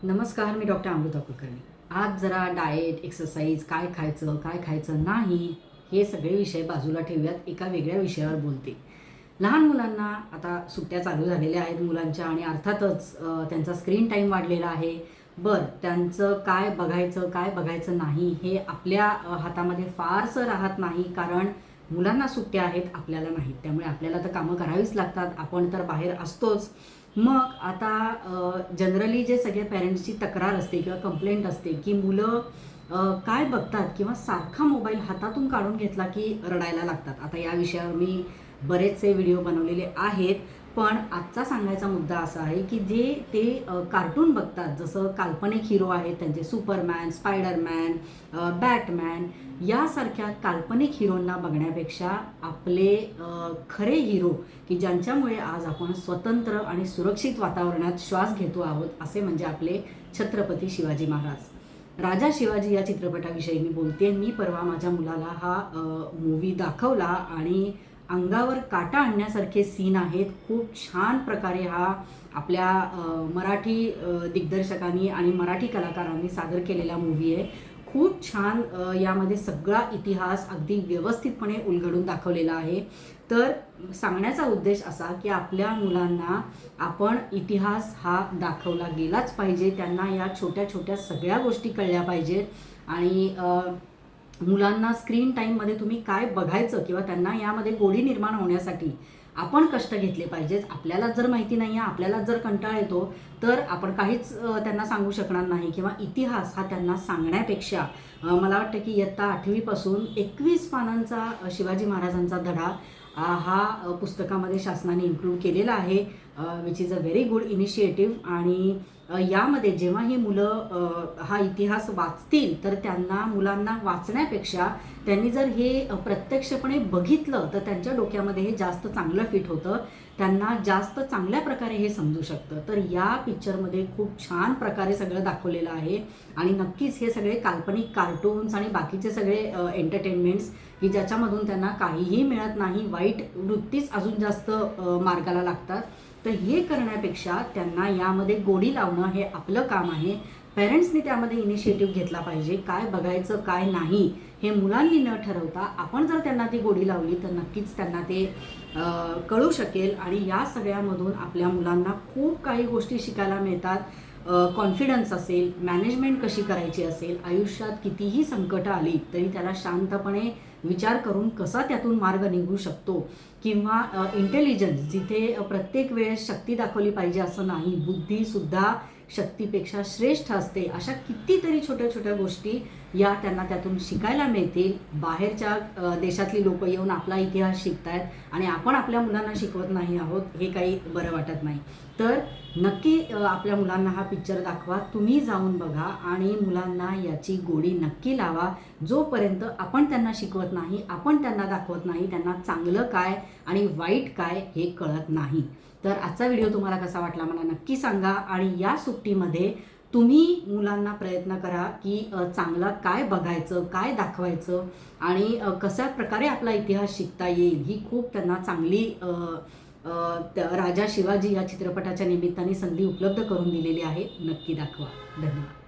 नमस्कार, मी डॉक्टर अमृता कुलकर्णी. आज जरा डाएट, एक्सरसाइज, काय खायचं नाही, हे सगळे विषय बाजूला ठेवूयात. एका वेगळ्या विषयावर बोलते. लहान मुलांना आता सुट्ट्या चालू झालेल्या आहेत मुलांच्या आणि अर्थातच त्यांचा स्क्रीन टाईम वाढलेला आहे. त्यांचं काय बघायचं नाही, हे आपल्या हातामध्ये फारसं राहत नाही. कारण मुलांना सुट्ट्या आहेत, आपल्याला नाहीत. त्यामुळे आपल्याला तर कामं करावीच लागतात. आपण तर बाहेर असतोच. मग आता जनरली जे सगळे पॅरेंट्सची तक्रार असते किंवा कंप्लेंट असते की मुलं काय बघतात किंवा सारखा मोबाईल हातातून काढून घेतला की रडायला लागतात. आता या विषयावर मी बरेचसे व्हिडिओ बनवलेले आहेत. पण आजचा सांगायचा मुद्दा असा आहे की जे ते कार्टून बघतात, जसं काल्पनिक हिरो आहेत त्यांचे सुपरमॅन, स्पायडरमॅन, बॅटमॅन यासारख्या काल्पनिक हिरोंना बघण्यापेक्षा आपले खरे हिरो की ज्यांच्यामुळे आज आपण स्वतंत्र आणि सुरक्षित वातावरणात श्वास घेतो आहोत, असे म्हणजे आपले छत्रपती शिवाजी महाराज. राजा शिवाजी या चित्रपटाविषयी मी बोलते. मी परवा माझ्या मुलाला हा मूव्ही दाखवला आणि अंगावर काटा आणण्यासारखे सीन आहेत. खूप छान प्रकारे हा आपल्या मराठी दिग्दर्शकांनी आणि मराठी कलाकारांनी सादर केलेला मूव्ही आहे. खूप छान यामध्ये सगळा इतिहास अगदी व्यवस्थितपणे उलगडून दाखवलेला आहे. तर सांगण्याचा उद्देश असा की आपल्या मुलांना आपण इतिहास हा दाखवला गेलाच पाहिजे. त्यांना या छोट्या छोट्या सगळ्या गोष्टी कळल्या पाहिजेत. आणि मुलांना स्क्रीन टाईममध्ये तुम्ही काय बघायचं किंवा त्यांना यामध्ये गोडी निर्माण होण्यासाठी आपण कष्ट घेतले पाहिजेत. आपल्याला जर माहिती नाही आहे, आपल्याला जर कंटाळा येतो, तर आपण काहीच त्यांना सांगू शकणार नाही. किंवा इतिहास हा त्यांना सांगण्यापेक्षा मला वाटतं की इयत्ता 8वीपासून 21 पानांचा शिवाजी महाराजांचा धडा हा पुस्तकामध्ये शासनाने इन्क्लूड केलेला आहे. Which is a very good initiative. आणि यामध्ये जेव्हा ही मुलं हा इतिहास वाचतील, तर मुलांना वाचण्यापेक्षा त्यांनी जर हे प्रत्यक्षपणे बघितलं तर त्यांच्या डोक्यामध्ये हे जास्त चांगलं फिट होतं. त्यांना जास्त चांगल्या प्रकारे हे समजू शकतं. तर या पिक्चरमध्ये खूप छान प्रकारे सगळं दाखवलेलं आहे. आणि नक्कीच हे सगळे काल्पनिक कार्टून्स आणि बाकीचे सगळे एंटरटेनमेंट्स की ज्याच्यामधून त्यांना काहीही मिळत नाही, वाईट वृत्तीच अजून जास्त मार्गाला लागतात. तर हे करण्यापेक्षा त्यांना यामध्ये गोडी लावणं हे आपलं काम आहे. पेरेंट्सनी त्यामध्ये इनिशिएटिव्ह घेतला पाहिजे. काय बघायचं काय नाही हे मुलांनी न ठरवता आपण जर त्यांना ती गोडी लावली तर नक्कीच त्यांना ते कळू शकेल. आणि या सगळ्यामधून आपल्या मुलांना खूप काही गोष्टी शिकायला मिळतात. कॉन्फिडन्स असेल, मॅनेजमेंट कशी करायची असेल, आयुष्यात कितीही संकटं आली तरी त्याला शांतपणे विचार करून कसा त्यातून मार्ग निघू शकतो. किंवा इंटेलिजन्स, जिथे प्रत्येक वेळेस शक्ती दाखवली पाहिजे असं नाही, बुद्धीसुद्धा शक्तीपेक्षा श्रेष्ठ असते. अशा कितीतरी छोट्या छोट्या गोष्टी या त्यांना त्यातून शिकायला मिळतील. बाहेरच्या देशातली लोक येऊन आपला इतिहास शिकतायत आणि आपण आपल्या मुलांना शिकवत नाही आहोत, हे काही बरं वाटत नाही. तर नक्की आपल्या मुलांना हा पिक्चर दाखवा, तुम्ही जाऊन बघा आणि मुलांना याची गोडी नक्की लावा. जोपर्यंत आपण त्यांना शिकवत नाही, आपण त्यांना दाखवत नाही, त्यांना चांगलं काय आणि वाईट काय हे कळत नाही. तर आजचा व्हिडिओ तुम्हाला कसा वाटला मला नक्की सांगा. आणि या सुट्टीमध्ये तुम्ही मुलांना प्रयत्न करा की चांगलं काय बघायचं, काय दाखवायचं आणि कशा प्रकारे आपला इतिहास शिकता येईल, ही खूप त्यांना चांगली राजा शिवाजी या चित्रपटाच्या निमित्ताने संधी उपलब्ध करून दिलेली आहे. नक्की दाखवा. धन्यवाद.